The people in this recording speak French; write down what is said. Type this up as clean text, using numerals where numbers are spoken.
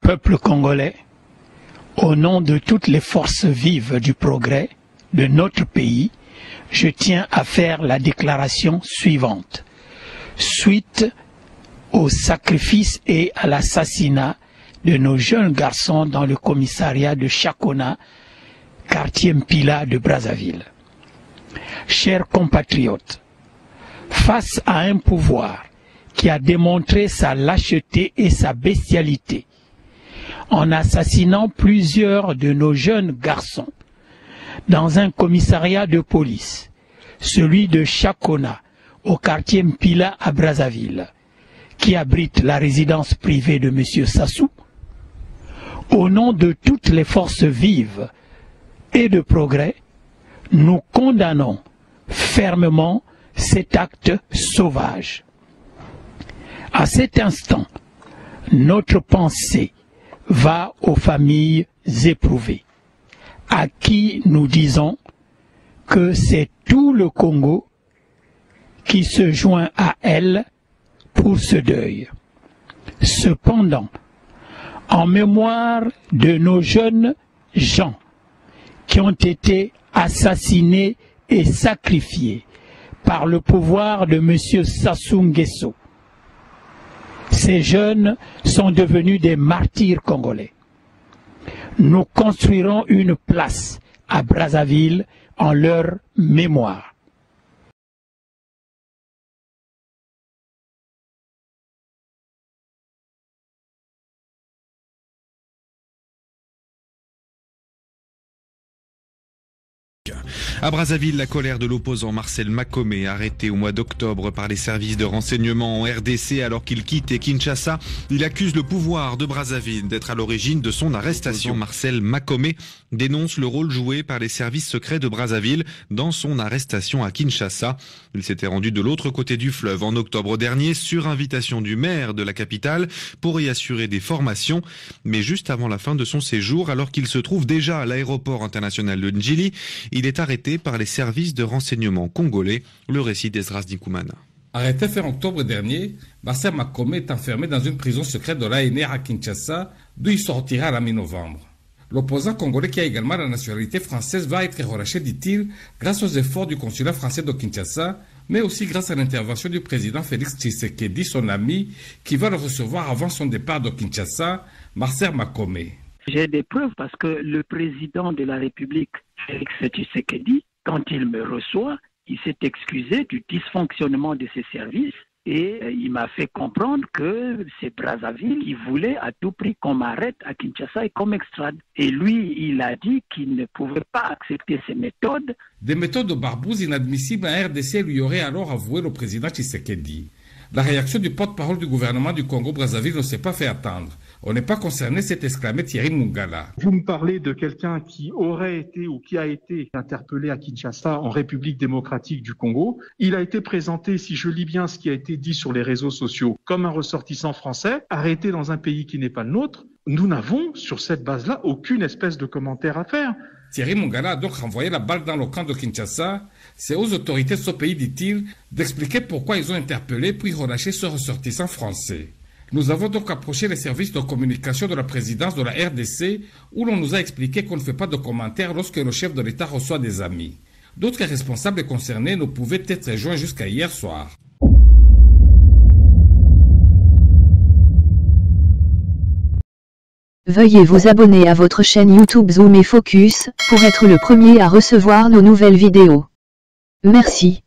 Peuple congolais, au nom de toutes les forces vives du progrès de notre pays, je tiens à faire la déclaration suivante. Suite au sacrifice et à l'assassinat de nos jeunes garçons dans le commissariat de Chakona, quartier Mpila de Brazzaville. Chers compatriotes, face à un pouvoir qui a démontré sa lâcheté et sa bestialité, en assassinant plusieurs de nos jeunes garçons dans un commissariat de police, celui de Chakona, au quartier Mpila à Brazzaville, qui abrite la résidence privée de M. Sassou, au nom de toutes les forces vives et de progrès, nous condamnons fermement cet acte sauvage. À cet instant, notre pensée va aux familles éprouvées, à qui nous disons que c'est tout le Congo qui se joint à elles pour ce deuil. Cependant, en mémoire de nos jeunes gens qui ont été assassinés et sacrifiés par le pouvoir de M. Sassou Nguesso, ces jeunes sont devenus des martyrs congolais. Nous construirons une place à Brazzaville en leur mémoire. À Brazzaville, la colère de l'opposant Marcel Makome, arrêté au mois d'octobre par les services de renseignement en RDC alors qu'il quittait Kinshasa. Il accuse le pouvoir de Brazzaville d'être à l'origine de son arrestation. Marcel Makome dénonce le rôle joué par les services secrets de Brazzaville dans son arrestation à Kinshasa. Il s'était rendu de l'autre côté du fleuve en octobre dernier sur invitation du maire de la capitale pour y assurer des formations. Mais juste avant la fin de son séjour, alors qu'il se trouve déjà à l'aéroport international de Ndjili, il est arrêté par les services de renseignement congolais. Le récit d'Esdras Dinkoumana. Arrêté fin octobre dernier, Marcel Makome est enfermé dans une prison secrète de l'ANR à Kinshasa, d'où il sortira à la mi-novembre. L'opposant congolais qui a également la nationalité française va être relâché, dit-il, grâce aux efforts du consulat français de Kinshasa, mais aussi grâce à l'intervention du président Félix Tshisekedi, son ami, qui va le recevoir avant son départ de Kinshasa, Marcel Makome. J'ai des preuves parce que le président de la République, Félix Tshisekedi, quand il me reçoit, il s'est excusé du dysfonctionnement de ses services et il m'a fait comprendre que c'est Brazzaville qui voulait à tout prix qu'on m'arrête à Kinshasa et qu'on m'extrade. Et lui, il a dit qu'il ne pouvait pas accepter ces méthodes. Des méthodes barbouzes inadmissibles à RDC lui aurait alors avoué le président Tshisekedi. La réaction du porte-parole du gouvernement du Congo-Brazzaville ne s'est pas fait attendre. On n'est pas concerné, s'est exclamé Thierry Mungala. Vous me parlez de quelqu'un qui aurait été ou qui a été interpellé à Kinshasa en République démocratique du Congo. Il a été présenté, si je lis bien ce qui a été dit sur les réseaux sociaux, comme un ressortissant français, arrêté dans un pays qui n'est pas le nôtre. Nous n'avons, sur cette base-là, aucune espèce de commentaire à faire. Thierry Mungala a donc renvoyé la balle dans le camp de Kinshasa. C'est aux autorités de ce pays, dit-il, d'expliquer pourquoi ils ont interpellé puis relâché ce ressortissant français. Nous avons donc approché les services de communication de la présidence de la RDC où l'on nous a expliqué qu'on ne fait pas de commentaires lorsque le chef de l'État reçoit des amis. D'autres responsables concernés ne pouvaient être joints jusqu'à hier soir. Veuillez vous abonner à votre chaîne YouTube Zoom et Focus pour être le premier à recevoir nos nouvelles vidéos. Merci.